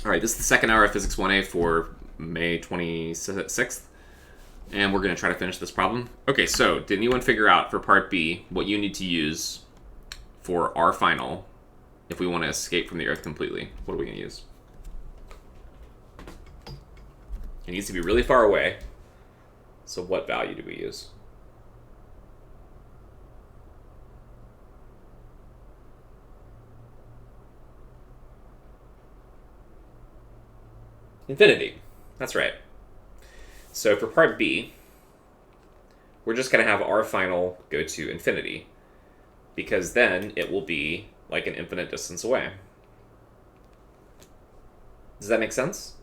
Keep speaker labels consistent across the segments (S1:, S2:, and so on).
S1: All right, this is the second hour of Physics 1A for May 26th, and we're going to try to finish this problem. Okay, so did anyone figure out for part B what you need to use for our final if we want to escape from the Earth completely? What are we going to use? It needs to be really far away. So what value do we use? Infinity. That's right. So for part B, we're just going to have our final go to infinity, because then it will be like an infinite distance away. Does that make sense?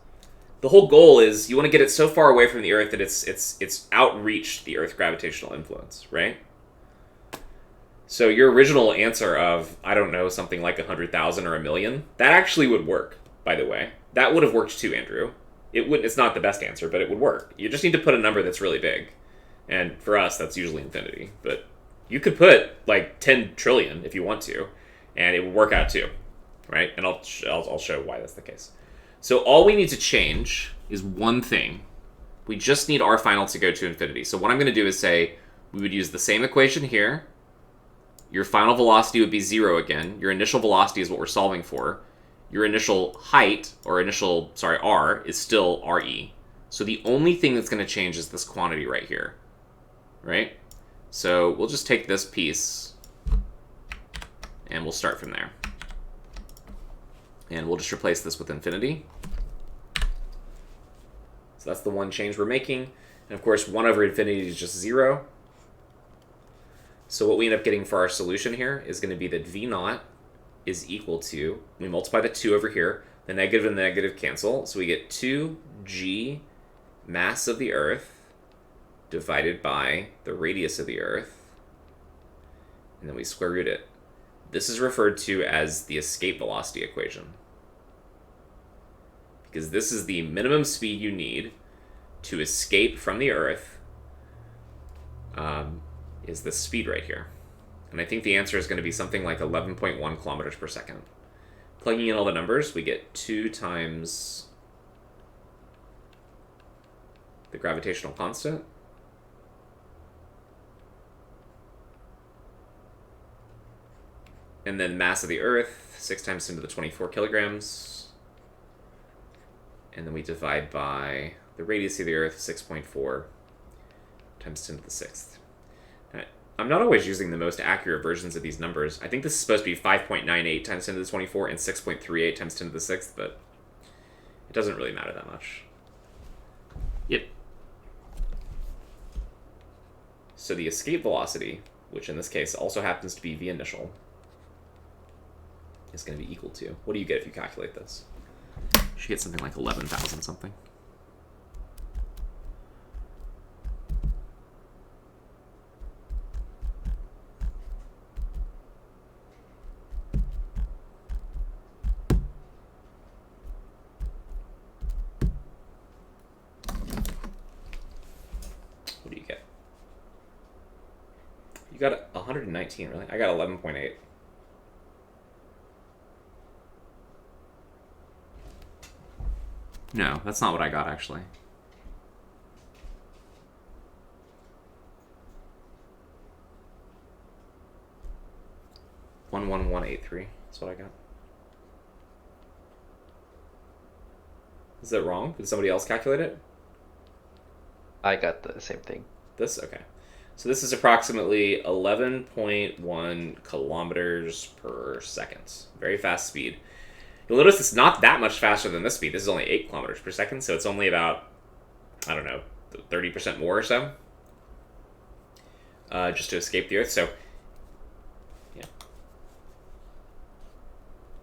S1: The whole goal is you want to get it so far away from the Earth that it's outreached the Earth's gravitational influence, right? So your original answer of, I don't know, something like 100,000 or a million, that actually would work, by the way. That would have worked too, Andrew. It's not the best answer, but it would work. You just need to put a number that's really big. And for us, that's usually infinity. But you could put like 10 trillion if you want to, and it would work out too, right? And I'll show why that's the case. So all we need to change is one thing. We just need our final to go to infinity. So what I'm going to do is say we would use the same equation here. Your final velocity would be 0 again. Your initial velocity is what we're solving for. Your initial height, or R, is still RE. So the only thing that's going to change is this quantity right here, right? So we'll just take this piece, and we'll start from there. And we'll just replace this with infinity. So that's the one change we're making. And of course, 1 over infinity is just 0. So what we end up getting for our solution here is going to be that V0 is equal to, we multiply the 2 over here, the negative and the negative cancel, so we get 2g mass of the Earth divided by the radius of the Earth, and then we square root it. This is referred to as the escape velocity equation, because this is the minimum speed you need to escape from the Earth, is this speed right here. And I think the answer is going to be something like 11.1 kilometers per second. Plugging in all the numbers, we get 2 times the gravitational constant. And then mass of the Earth, 6 times 10 to the 24 kilograms. And then we divide by the radius of the Earth, 6.4 times 10 to the 6th. I'm not always using the most accurate versions of these numbers. I think this is supposed to be 5.98 times 10 to the 24 and 6.38 times 10 to the 6th, but it doesn't really matter that much. Yep. So the escape velocity, which in this case also happens to be v initial, is going to be equal to, what do you get if you calculate this? You should get something like 11,000 something. You got 119, really? I got 11.8. No, that's not what I got, actually. $11183. That's what I got. Is that wrong? Did somebody else calculate it?
S2: I got the same thing.
S1: This? Okay. So this is approximately 11.1 kilometers per second. Very fast speed. You'll notice it's not that much faster than this speed. This is only 8 kilometers per second, so it's only about, I don't know, 30% more or so. Just to escape the Earth, so, yeah.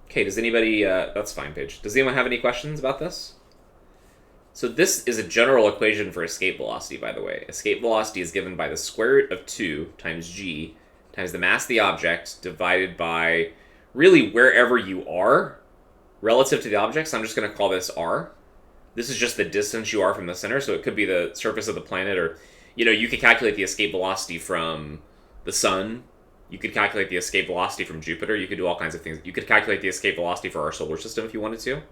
S1: Okay, does anybody, that's fine, Paige. Does anyone have any questions about this? So this is a general equation for escape velocity, by the way. Escape velocity is given by the square root of 2 times g times the mass of the object divided by really wherever you are relative to the object. So I'm just going to call this r. This is just the distance you are from the center, so it could be the surface of the planet, or, you know, you could calculate the escape velocity from the sun. You could calculate the escape velocity from Jupiter. You could do all kinds of things. You could calculate the escape velocity for our solar system if you wanted to.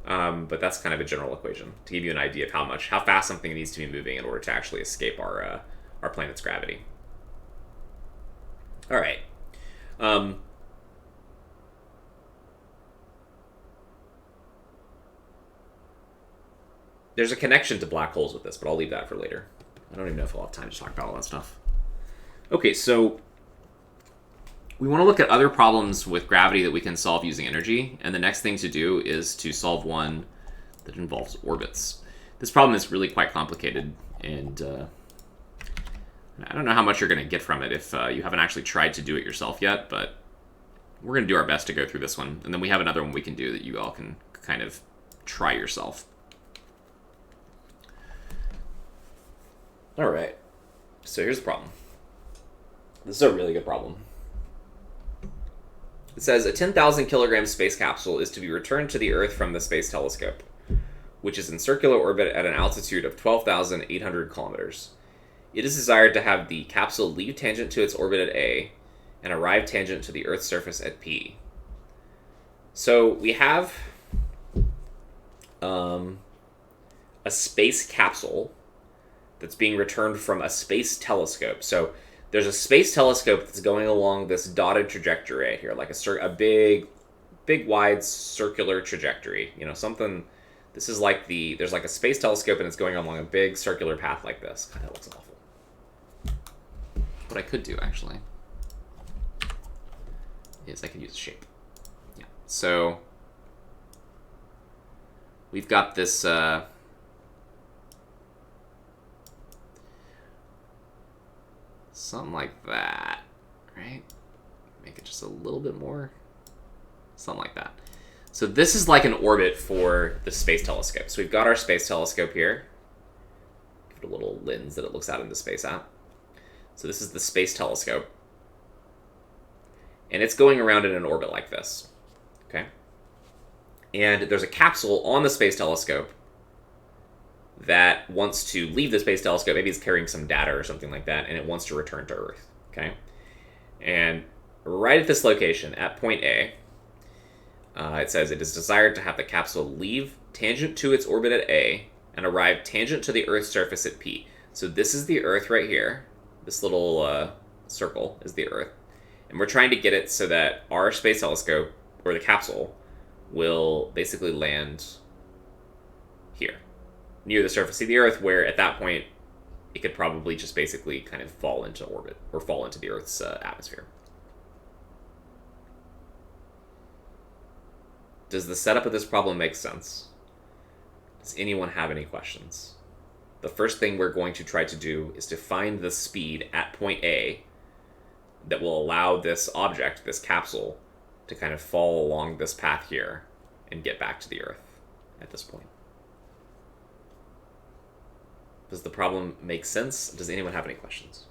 S1: But that's kind of a general equation to give you an idea of how fast something needs to be moving in order to actually escape our planet's gravity. All right. There's a connection to black holes with this, but I'll leave that for later. I don't even know if I'll have time to talk about all that stuff. Okay, so we want to look at other problems with gravity that we can solve using energy, and the next thing to do is to solve one that involves orbits. This problem is really quite complicated, and I don't know how much you're going to get from it if you haven't actually tried to do it yourself yet, but we're going to do our best to go through this one, and then we have another one we can do that you all can kind of try yourself. All right, so here's the problem. This is a really good problem. It says a 10,000 kilogram space capsule is to be returned to the Earth from the Space Telescope, which is in circular orbit at an altitude of 12,800 kilometers. It is desired to have the capsule leave tangent to its orbit at A and arrive tangent to the Earth's surface at P. So we have a space capsule that's being returned from a space telescope. So there's a space telescope that's going along this dotted trajectory right here, like a big, wide circular trajectory. You know, something. This is like there's like a space telescope and it's going along a big circular path like this. God, that looks awful. What I could do actually is I could use a shape. Yeah. So we've got this. Something like that, right? Make it just a little bit more. Something like that. So this is like an orbit for the space telescope. So we've got our space telescope here. Give it a little lens that it looks out into space at. So this is the space telescope. And it's going around in an orbit like this. Okay? And there's a capsule on the space telescope that wants to leave the space telescope. Maybe it's carrying some data or something like that, and it wants to return to Earth. Okay? And right at this location, at point A, it says it is desired to have the capsule leave tangent to its orbit at A and arrive tangent to the Earth's surface at P. So this is the Earth right here. This little circle is the Earth. And we're trying to get it so that our space telescope, or the capsule, will basically land here, near the surface of the Earth, where at that point it could probably just basically kind of fall into orbit, or fall into the Earth's atmosphere. Does the setup of this problem make sense? Does anyone have any questions? The first thing we're going to try to do is to find the speed at point A that will allow this object, this capsule, to kind of fall along this path here and get back to the Earth at this point. Does the problem make sense? Does anyone have any questions?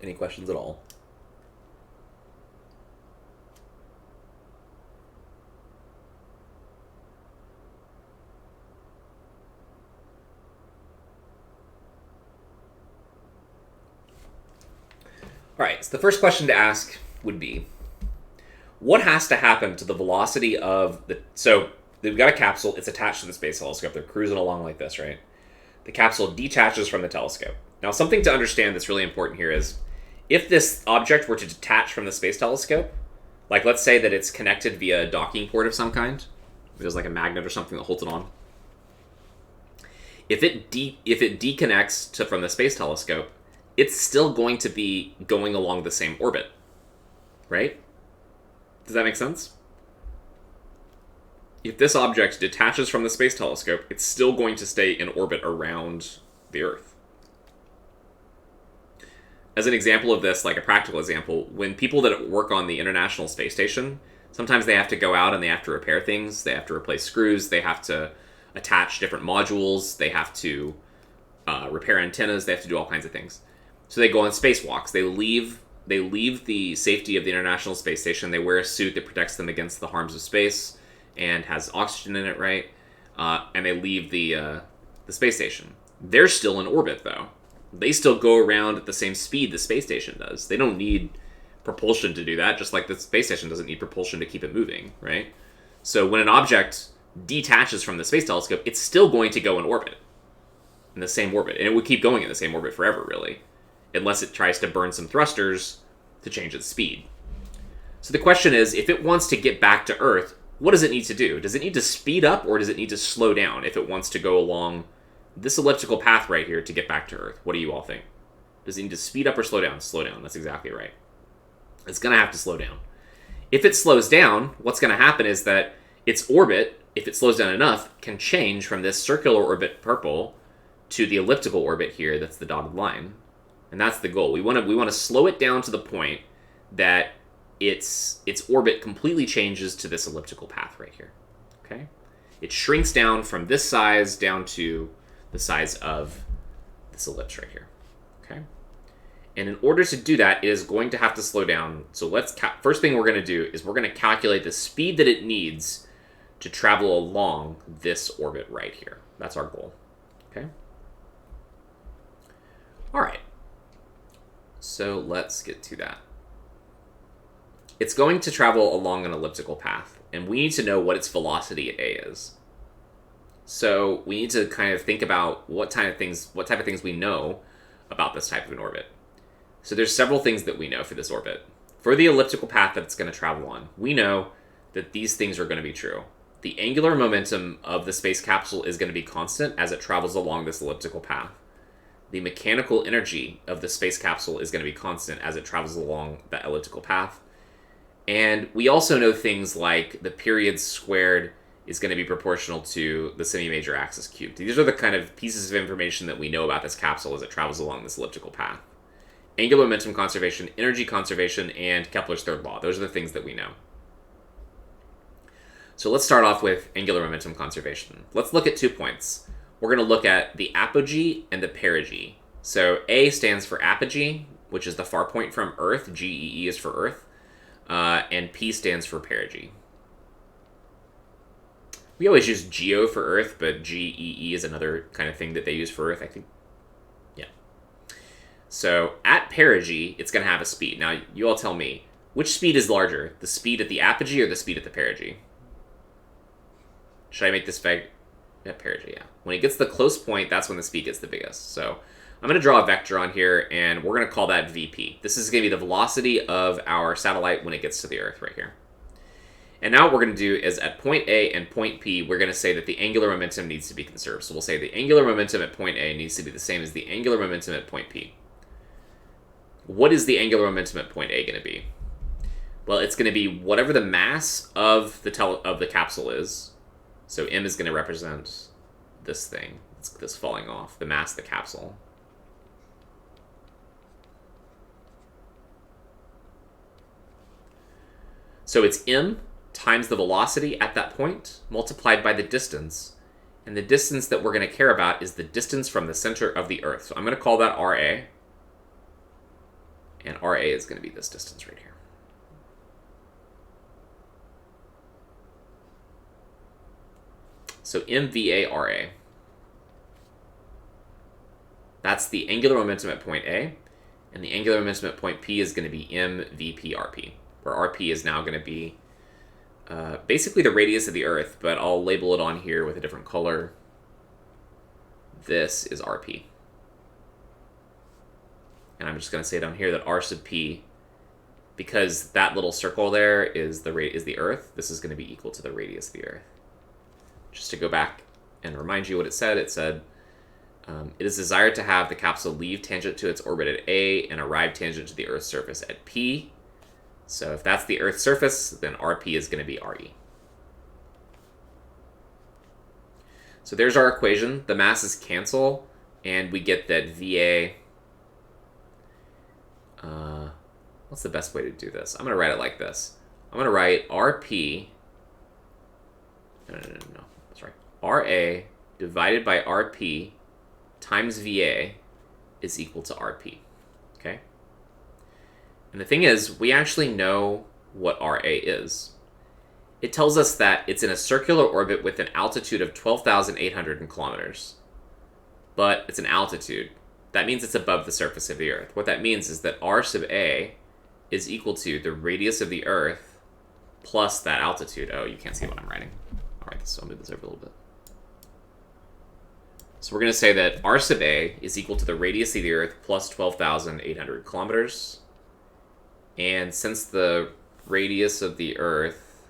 S1: Any questions at all? All right, so the first question to ask would be, what has to happen to the velocity of the... So we've got a capsule, it's attached to the space telescope, they're cruising along like this, right? The capsule detaches from the telescope. Now, something to understand that's really important here is, if this object were to detach from the space telescope, like let's say that it's connected via a docking port of some kind, there's like a magnet or something that holds it on. If it deconnects from the space telescope, it's still going to be going along the same orbit, right? Does that make sense? If this object detaches from the space telescope, it's still going to stay in orbit around the Earth. As an example of this, like a practical example, when people that work on the International Space Station, sometimes they have to go out and they have to repair things. They have to replace screws. They have to attach different modules. They have to repair antennas. They have to do all kinds of things. So they go on spacewalks. They leave the safety of the International Space Station. They wear a suit that protects them against the harms of space and has oxygen in it, right? And they leave the space station. They're still in orbit, though. They still go around at the same speed the space station does. They don't need propulsion to do that, just like the space station doesn't need propulsion to keep it moving, right? So when an object detaches from the space telescope, it's still going to go in orbit, in the same orbit. And it would keep going in the same orbit forever, really, unless it tries to burn some thrusters to change its speed. So the question is, if it wants to get back to Earth, what does it need to do? Does it need to speed up, or does it need to slow down if it wants to go along this elliptical path right here to get back to Earth? What do you all think? Does it need to speed up or slow down? Slow down, that's exactly right. It's going to have to slow down. If it slows down, what's going to happen is that its orbit, if it slows down enough, can change from this circular orbit purple to the elliptical orbit here that's the dotted line. And that's the goal. We want to slow it down to the point that its orbit completely changes to this elliptical path right here. Okay? It shrinks down from this size down to the size of this ellipse right here. Okay? And in order to do that, it is going to have to slow down. So first thing we're going to do is we're going to calculate the speed that it needs to travel along this orbit right here. That's our goal. Okay? All right. So let's get to that. It's going to travel along an elliptical path, and we need to know what its velocity at A is. So we need to kind of think about what type of things we know about this type of an orbit. So there's several things that we know for this orbit. For the elliptical path that it's going to travel on, we know that these things are going to be true. The angular momentum of the space capsule is going to be constant as it travels along this elliptical path. The mechanical energy of the space capsule is going to be constant as it travels along that elliptical path. And we also know things like the period squared is going to be proportional to the semi-major axis cubed. These are the kind of pieces of information that we know about this capsule as it travels along this elliptical path. Angular momentum conservation, energy conservation, and Kepler's third law. Those are the things that we know. So let's start off with angular momentum conservation. Let's look at 2 points. We're going to look at the apogee and the perigee. So A stands for apogee, which is the far point from Earth. GEE is for Earth. And P stands for perigee. We always use geo for Earth, but GEE is another kind of thing that they use for Earth, I think. Yeah. So at perigee, it's going to have a speed. Now, you all tell me, which speed is larger? The speed at the apogee or the speed at the perigee? Should I make this at perigee? Yeah. When it gets to the close point, that's when the speed gets the biggest. So I'm going to draw a vector on here, and we're going to call that VP. This is going to be the velocity of our satellite when it gets to the Earth right here. And now what we're going to do is at point A and point P, we're going to say that the angular momentum needs to be conserved. So we'll say the angular momentum at point A needs to be the same as the angular momentum at point P. What is the angular momentum at point A going to be? Well, it's going to be whatever the mass of the capsule is. So M is going to represent this thing, this falling off, the mass of the capsule. So it's m times the velocity at that point multiplied by the distance. And the distance that we're going to care about is the distance from the center of the Earth. So I'm going to call that RA. And RA is going to be this distance right here. So MVA-RA. That's the angular momentum at point A. And the angular momentum at point P is going to be MVP-RP, where RP is now going to be basically the radius of the Earth, but I'll label it on here with a different color. This is RP. And I'm just going to say down here that R sub P, because that little circle there is the Earth, this is going to be equal to the radius of the Earth. Just to go back and remind you what it said, it is desired to have the capsule leave tangent to its orbit at A and arrive tangent to the Earth's surface at P. So if that's the Earth's surface, then RP is going to be RE. So there's our equation. The masses cancel, and we get that VA... what's the best way to do this? I'm going to write it like this. I'm going to write RP... No. That's right. RA divided by RP times VA is equal to RP. Okay? And the thing is, we actually know what RA is. It tells us that it's in a circular orbit with an altitude of 12,800 kilometers. but it's an altitude. That means it's above the surface of the Earth. What that means is that r sub a is equal to the radius of the Earth plus that altitude. Oh, you can't see what I'm writing. All right, so I'll move this over a little bit. So we're going to say that r sub a is equal to the radius of the Earth plus 12,800 kilometers. And since the radius of the Earth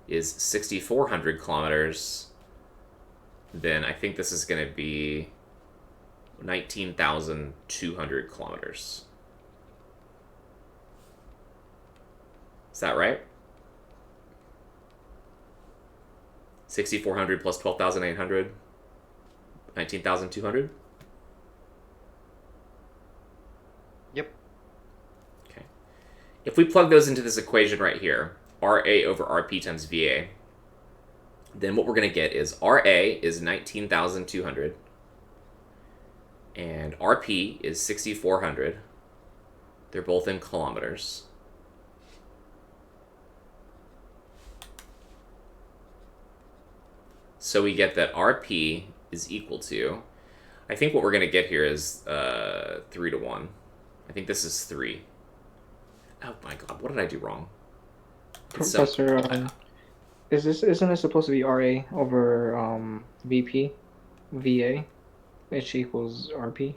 S1: is 6,400 kilometers, then I think this is going to be 19,200 kilometers. Is that right? 6,400 plus 12,800, 19,200?
S2: Yep.
S1: Okay. If we plug those into this equation right here, RA over RP times VA, then what we're going to get is RA is 19,200 and RP is 6,400. They're both in kilometers. So we get that RP is equal to, I think what we're going to get here is 3 to 1. I think this is 3. Oh my god, what did I do wrong?
S3: Professor, isn't it supposed to be RA over VP, VA, which equals RP?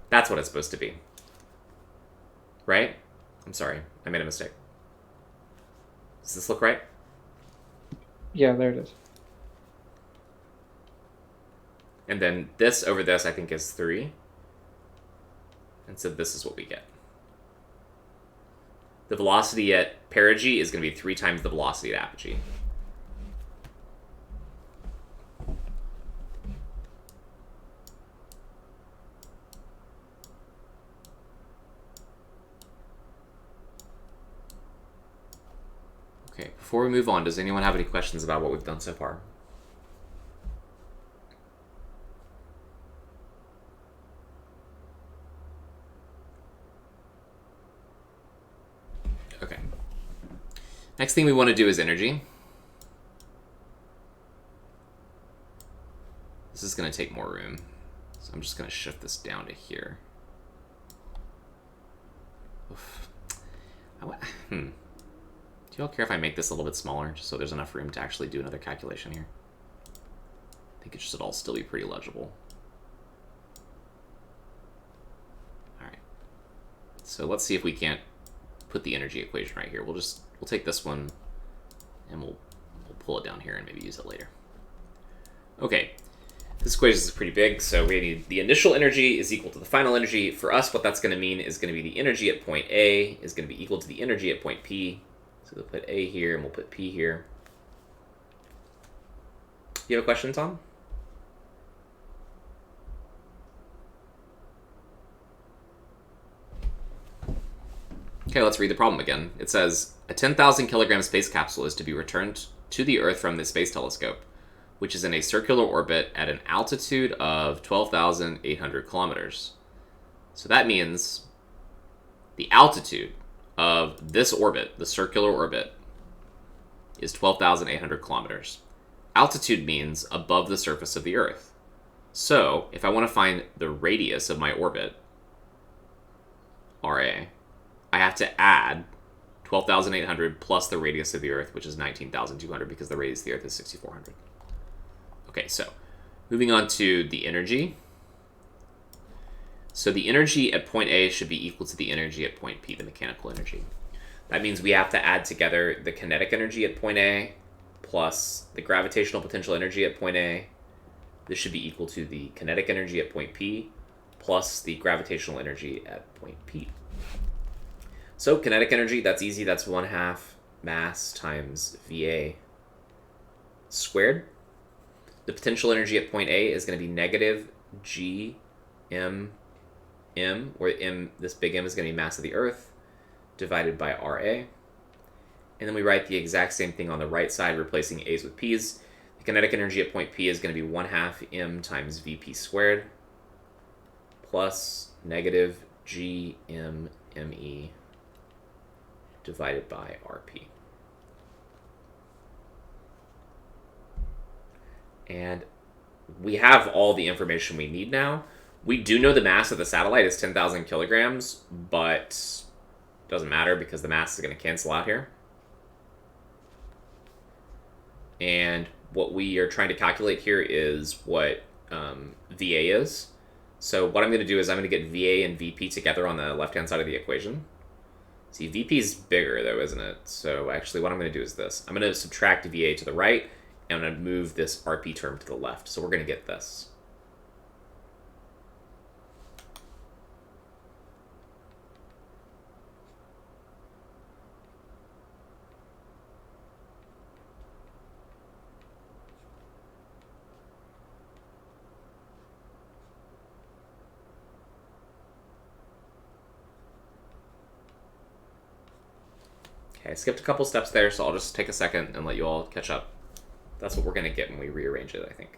S1: That's what it's supposed to be. Right? I'm sorry, I made a mistake. Does this look right?
S3: Yeah, there it is.
S1: And then this over this, I think, is 3. And so this is what we get. The velocity at perigee is going to be 3 times the velocity at apogee. Okay, before we move on, does anyone have any questions about what we've done so far? Okay. Next thing we want to do is energy. This is going to take more room. So I'm just going to shift this down to here. Oof. Do y'all care if I make this a little bit smaller, just so there's enough room to actually do another calculation here? I think it should all still be pretty legible. Alright. So let's see if we can't put the energy equation right here. We'll take this one and we'll pull it down here and maybe use it later. Okay. This equation is pretty big, so we need the initial energy is equal to the final energy. For us, what that's going to mean is going to be the energy at point A is going to be equal to the energy at point P. So we'll put A here and we'll put P here. You have a question, Tom? Okay, let's read the problem again. It says, a 10,000 kilogram space capsule is to be returned to the Earth from the Space Telescope, which is in a circular orbit at an altitude of 12,800 kilometers. So that means the altitude of this orbit, the circular orbit, is 12,800 kilometers. Altitude means above the surface of the Earth. So if I want to find the radius of my orbit, RA, I have to add 12,800 plus the radius of the Earth, which is 19,200, because the radius of the Earth is 6,400. Okay, so moving on to the energy. So the energy at point A should be equal to the energy at point P, the mechanical energy. That means we have to add together the kinetic energy at point A plus the gravitational potential energy at point A. This should be equal to the kinetic energy at point P plus the gravitational energy at point P. So kinetic energy, that's easy. That's 1/2 mass times VA squared. The potential energy at point A is going to be negative GM, where M, this big M is going to be mass of the Earth, divided by RA. And then we write the exact same thing on the right side, replacing A's with P's. The kinetic energy at point P is going to be 1/2 M times VP squared, plus negative GMME divided by RP. And we have all the information we need now. We do know the mass of the satellite is 10,000 kilograms, but it doesn't matter because the mass is going to cancel out here. And what we are trying to calculate here is what VA is. So what I'm going to do is I'm going to get VA and VP together on the left-hand side of the equation. See, VP is bigger, though, isn't it? So actually what I'm going to do is this. I'm going to subtract VA to the right, and I'm going to move this RP term to the left. So we're going to get this. Okay, I skipped a couple steps there, so I'll just take a second and let you all catch up. That's what we're going to get when we rearrange it, I think.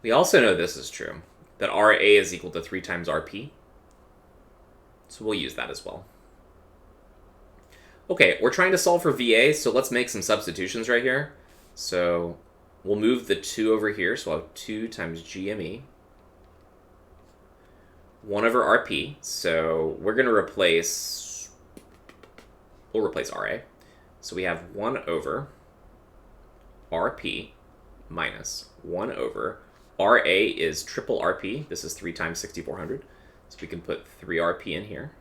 S1: We also know this is true, that RA is equal to 3 times RP. So we'll use that as well. Okay, we're trying to solve for VA, so let's make some substitutions right here. So we'll move the 2 over here, so we'll have 2 times GME. 1 over RP, so we're going to replace... We'll replace RA. So we have 1 over RP minus 1 over... RA is triple RP. This is 3 times 6400. So we can put 3 RP in here.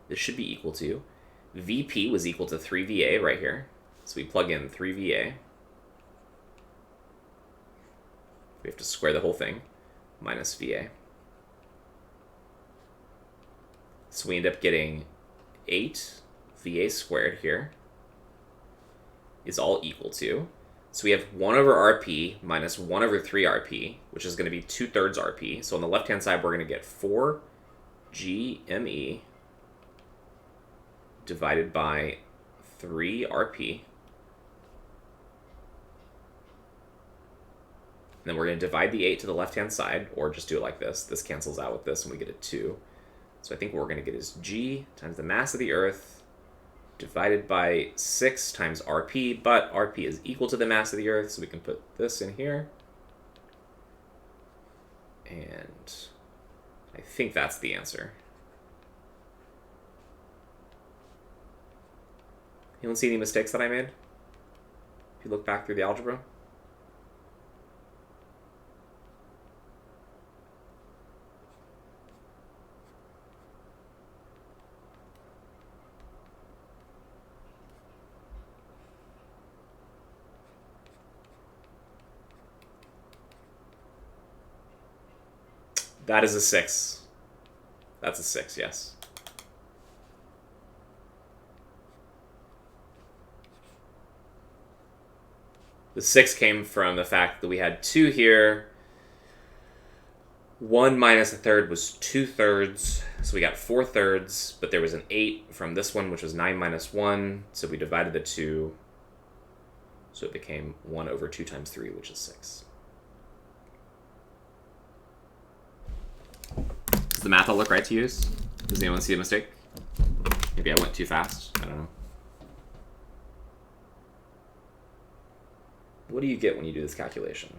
S1: This should be equal to... VP was equal to 3 VA right here. So we plug in 3 VA. We have to square the whole thing. Minus VA. So we end up getting 8 VA squared here is all equal to... So we have 1 over RP minus 1 over 3 RP, which is going to be 2/3 RP. So on the left-hand side, we're going to get 4 GME divided by 3 RP. And then we're going to divide the 8 to the left-hand side, or just do it like this. This cancels out with this, and we get a 2. So I think what we're going to get is G times the mass of the Earth divided by 6 times RP, but RP is equal to the mass of the Earth, so we can put this in here. And I think that's the answer. Anyone see any mistakes that I made? If you look back through the algebra? That is a 6. That's a 6, yes. The 6 came from the fact that we had 2 here. 1 minus a third was 2/3, so we got 4/3, but there was an 8 from this one, which was 9 minus 1, so we divided the 2, so it became 1 over 2 times 3, which is 6. Does the math all look right to use? Does anyone see a mistake? Maybe I went too fast. I don't know. What do you get when you do this calculation?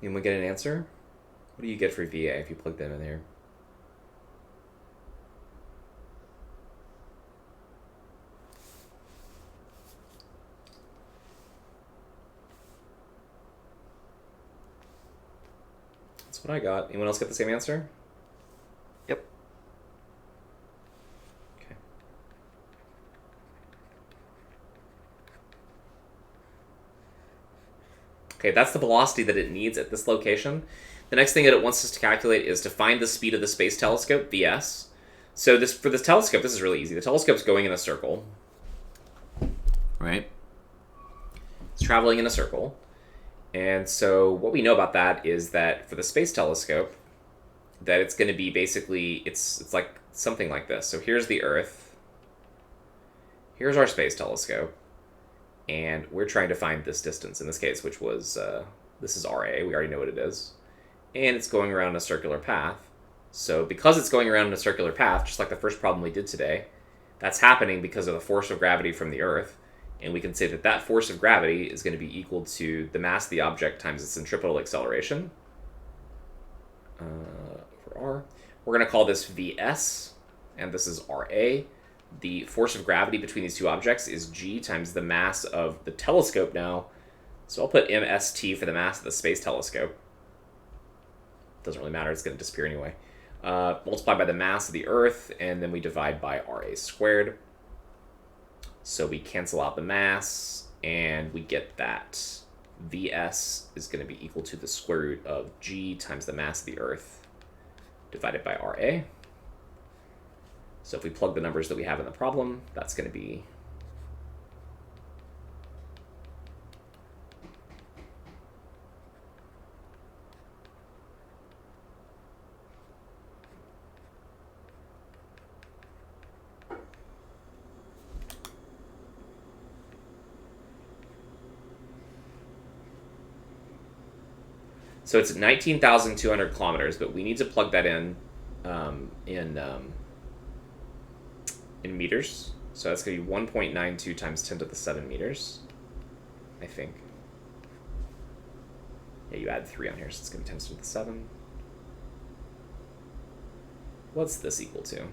S1: And we get an answer? What do you get for VA if you plug them in here? That's what I got. Anyone else get the same answer?
S2: Yep.
S1: Okay. Okay, that's the velocity that it needs at this location. The next thing that it wants us to calculate is to find the speed of the space telescope, Vs. So for this telescope, this is really easy. The telescope's going in a circle, right? It's traveling in a circle. And so what we know about that is that for the space telescope, that it's going to be basically, it's like something like this. So here's the Earth. Here's our space telescope. And we're trying to find this distance in this case, which was, this is RA. We already know what it is. And it's going around a circular path. So because it's going around in a circular path, just like the first problem we did today, that's happening because of the force of gravity from the Earth. And we can say that that force of gravity is going to be equal to the mass of the object times its centripetal acceleration. For R. We're going to call this Vs, and this is Ra. The force of gravity between these two objects is G times the mass of the telescope now. So I'll put MST for the mass of the space telescope. Doesn't really matter, it's going to disappear anyway. Multiplied by the mass of the Earth, and then we divide by Ra squared. So we cancel out the mass, and we get that Vs is going to be equal to the square root of G times the mass of the Earth divided by Ra. So if we plug the numbers that we have in the problem, that's going to be so it's 19,200 kilometers, but we need to plug that in meters. So that's going to be 1.92 times 10 to the 7 meters, I think. Yeah, you add 3 on here, so it's going to be 10 to the 7. What's this equal to?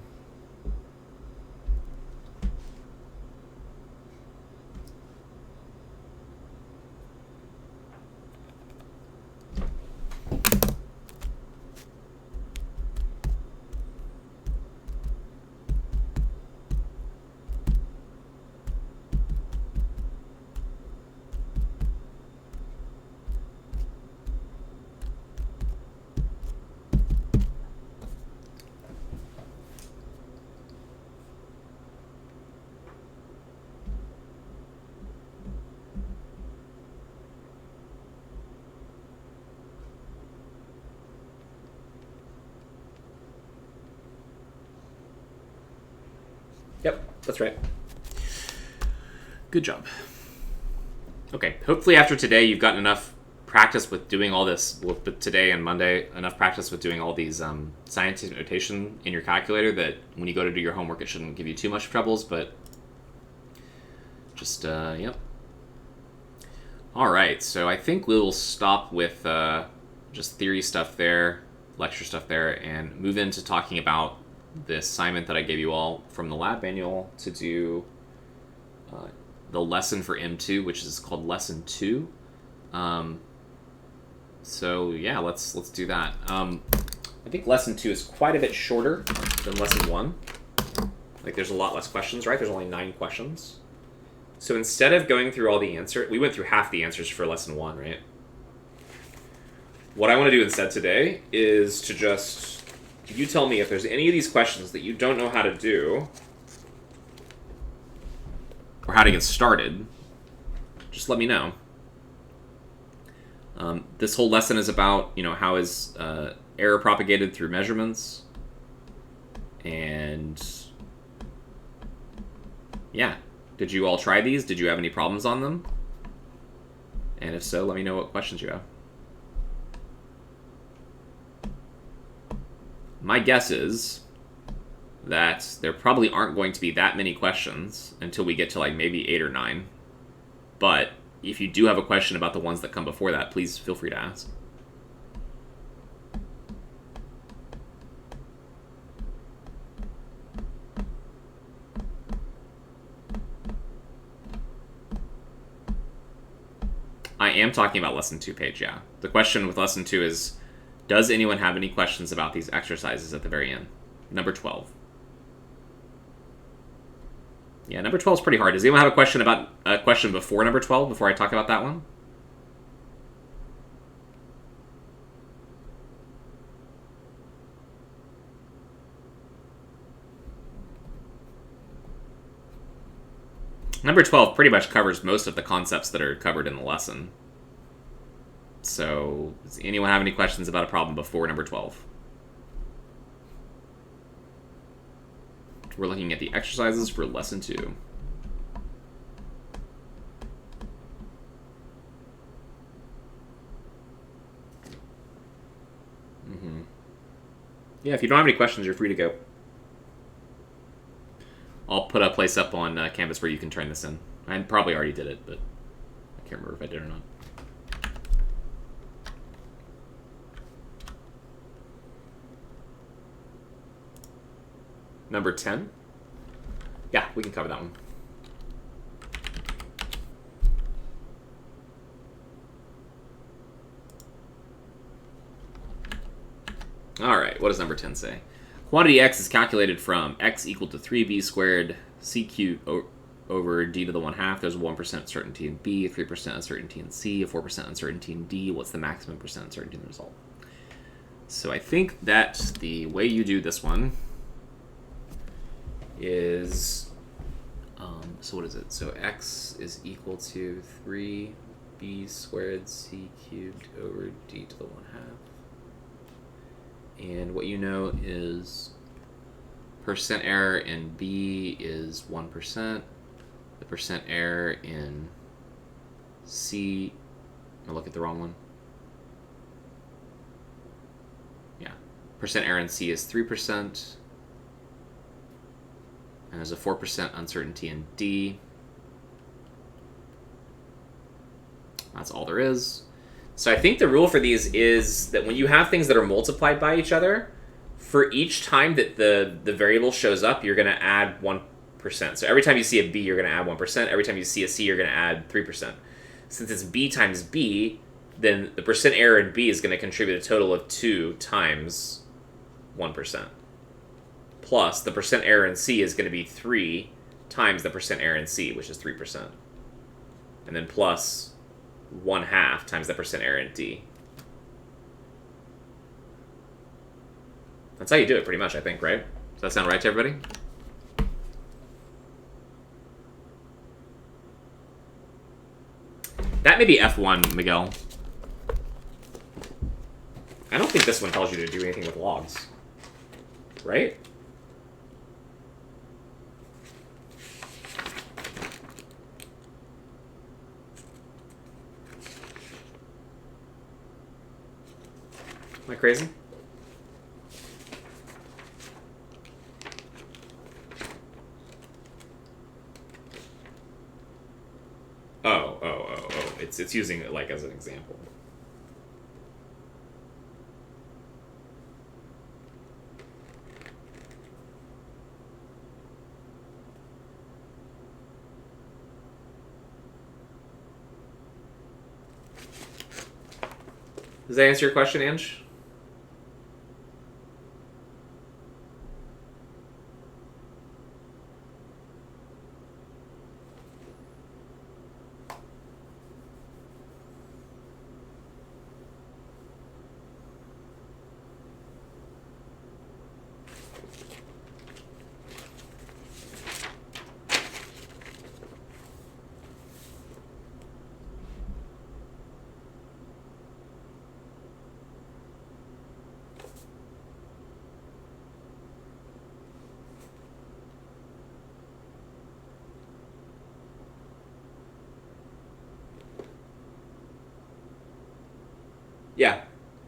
S1: Yep, that's right. Good job. Okay, hopefully after today you've gotten enough practice with doing all this, with today and Monday, enough practice with doing all these scientific notation in your calculator that when you go to do your homework it shouldn't give you too much troubles, but just, yep. Alright, so I think we'll stop with just theory stuff there, lecture stuff there, and move into talking about the assignment that I gave you all from the lab manual to do the lesson for M2, which is called Lesson 2. So yeah, let's do that. I think Lesson 2 is quite a bit shorter than Lesson 1. Like there's a lot less questions, right? There's only 9 questions. So instead of going through all the answers, we went through half the answers for Lesson 1, right? What I want to do instead today is to just... you tell me if there's any of these questions that you don't know how to do or how to get started. Just let me know. This whole lesson is about, how is error propagated through measurements. And yeah, did you all try these? Did you have any problems on them? And if so, let me know what questions you have. My guess is that there probably aren't going to be that many questions until we get to like maybe 8 or 9. But if you do have a question about the ones that come before that, please feel free to ask. am talking about lesson 2 page, yeah. The question with lesson 2 is, does anyone have any questions about these exercises at the very end? Number 12. Yeah, number 12 is pretty hard. Does anyone have a question before number 12, before I talk about that one? Number 12 pretty much covers most of the concepts that are covered in the lesson. So, does anyone have any questions about a problem before number 12? We're looking at the exercises for lesson 2. Yeah, if you don't have any questions, you're free to go. I'll put a place up on Canvas where you can turn this in. I probably already did it, but I can't remember if I did or not. Number 10? Yeah, we can cover that one. All right, what does number 10 say? Quantity x is calculated from x equal to 3b squared c cubed over d to the 1/2. There's a 1% uncertainty in b, a 3% uncertainty in c, a 4% uncertainty in d. What's the maximum percent uncertainty in the result? So I think that the way you do this one is, so what is it? So x is equal to 3b squared c cubed over d to the 1/2. And what you know is percent error in B is 1%. The percent error in C, I look at the wrong one. Yeah, percent error in C is 3%. And there's a 4% uncertainty in D. That's all there is. So I think the rule for these is that when you have things that are multiplied by each other, for each time that the variable shows up, you're going to add 1%. So every time you see a B, you're going to add 1%. Every time you see a C, you're going to add 3%. Since it's B times B, then the percent error in B is going to contribute a total of 2 times 1%. Plus, the percent error in C is going to be 3 times the percent error in C, which is 3%. And then plus 1/2 times the percent error in D. That's how you do it, pretty much, I think, right? Does that sound right to everybody? That may be F1, Miguel. I don't think this one tells you to do anything with logs. Right? Am I crazy? Oh. It's using it like as an example. Does that answer your question, Ange?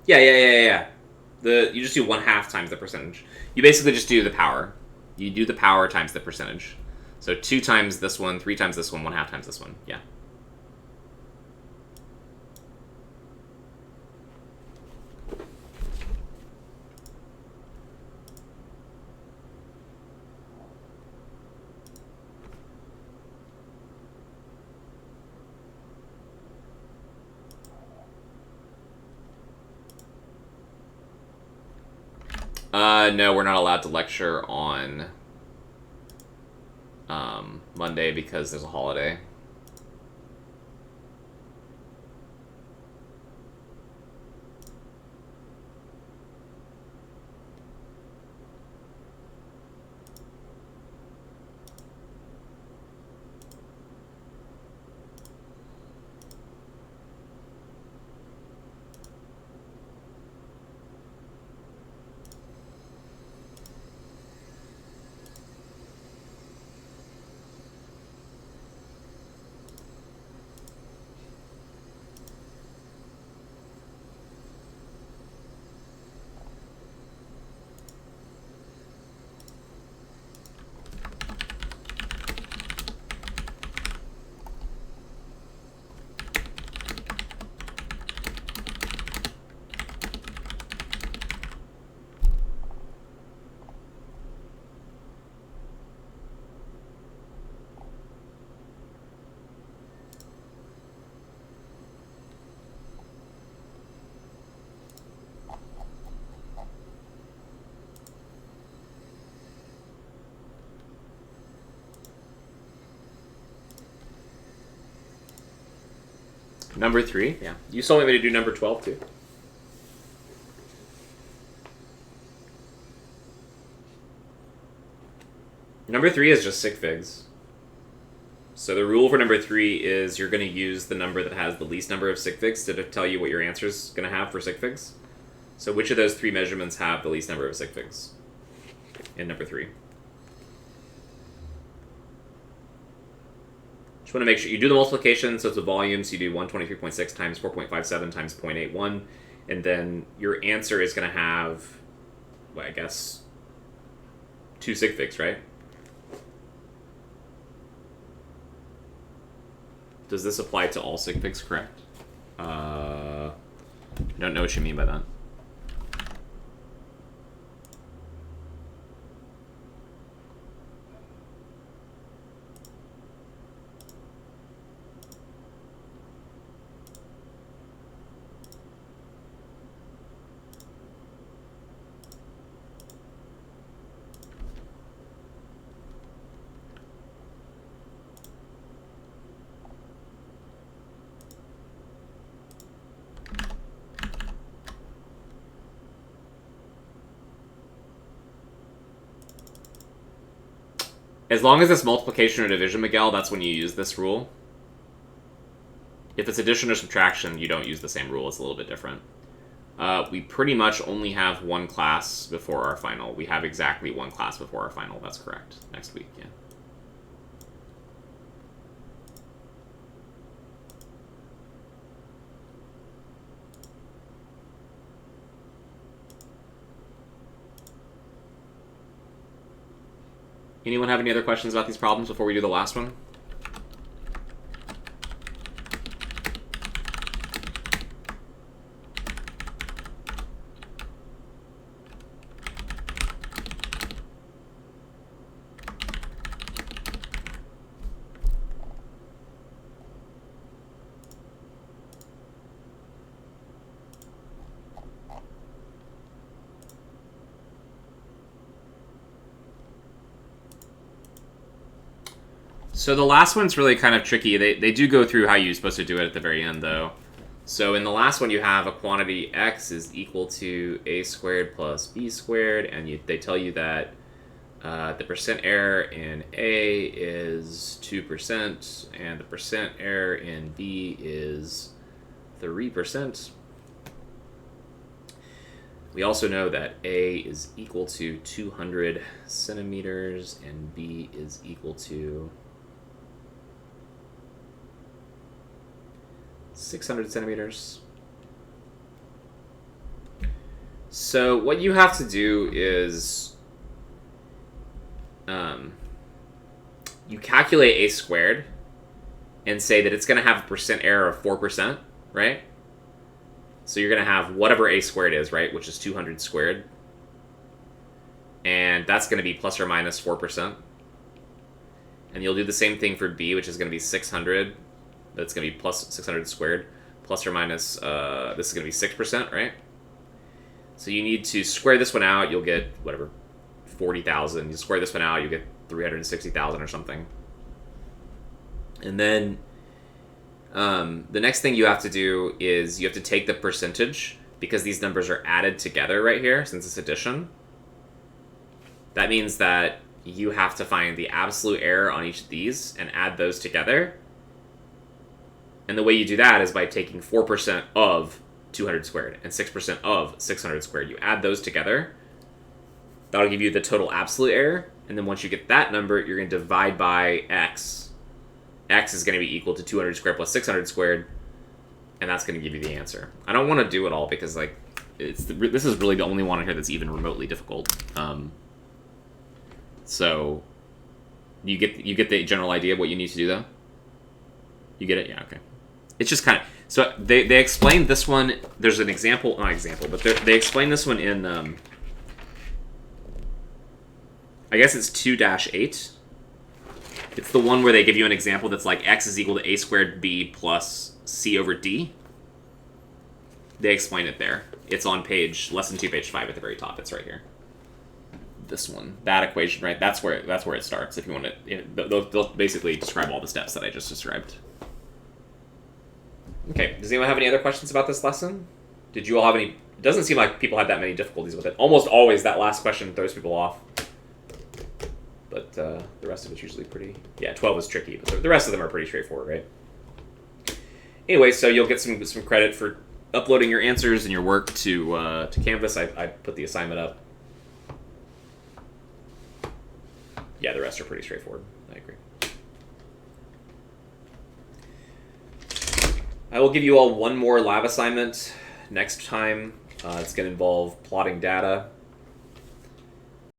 S1: Yeah. You just do 1/2 times the percentage. You basically just do the power. You do the power times the percentage. So 2 times this one, 3 times this one, 1/2 times this one. Yeah. No, we're not allowed to lecture on Monday because there's a holiday. Number 3, yeah. You still want me to do number 12 too? Number 3 is just sig figs. So the rule for number 3 is you're going to use the number that has the least number of sig figs to tell you what your answer is going to have for sig figs. So which of those 3 measurements have the least number of sig figs in number 3? Just want to make sure you do the multiplication, so it's a volume, so you do 123.6 times 4.57 times 0.81, and then your answer is going to have, well, I guess, 2 sig figs, right? Does this apply to all sig figs, correct? I don't know what you mean by that. As long as it's multiplication or division, Miguel, that's when you use this rule. If it's addition or subtraction, you don't use the same rule. It's a little bit different. We pretty much only have one class before our final. We have exactly one class before our final. That's correct. Next week, yeah. Anyone have any other questions about these problems before we do the last one? So the last one's really kind of tricky. They do go through how you're supposed to do it at the very end, though. So in the last one, you have a quantity x is equal to a squared plus b squared, and they tell you that the percent error in A is 2%, and the percent error in B is 3%. We also know that A is equal to 200 centimeters, and B is equal to 600 centimeters. So what you have to do is you calculate a squared and say that it's going to have a percent error of 4%, right? So you're going to have whatever a squared is, right, which is 200 squared. And that's going to be plus or minus 4%. And you'll do the same thing for b, which is going to be 600. That's going to be plus 600 squared, plus or minus, this is going to be 6%, right? So you need to square this one out. You'll get, whatever, 40,000. You square this one out, you get 360,000 or something. And then the next thing you have to do is you have to take the percentage, because these numbers are added together right here, since it's addition. That means that you have to find the absolute error on each of these and add those together. And the way you do that is by taking 4% of 200 squared and 6% of 600 squared. You add those together. That'll give you the total absolute error. And then once you get that number, you're going to divide by x. X is going to be equal to 200 squared plus 600 squared. And that's going to give you the answer. I don't want to do it all because like this is really the only one here that's even remotely difficult. So you get the general idea of what you need to do though? You get it? Yeah, okay. It's just kind of... So they explained this one... There's an example... Not example, but they explained this one in... I guess it's 2-8. It's the one where they give you an example that's like x is equal to a squared b plus c over d. They explain it there. It's on lesson 2, page 5 at the very top. It's right here. This one. That equation, right? That's where it starts, if you want to... They'll basically describe all the steps that I just described. Okay, does anyone have any other questions about this lesson? Did you all have any... It doesn't seem like people had that many difficulties with it. Almost always that last question throws people off. But the rest of it's usually pretty... Yeah, 12 is tricky, but the rest of them are pretty straightforward, right? Anyway, so you'll get some credit for uploading your answers and your work to Canvas. I put the assignment up. Yeah, the rest are pretty straightforward. I agree. I will give you all one more lab assignment next time. It's going to involve plotting data.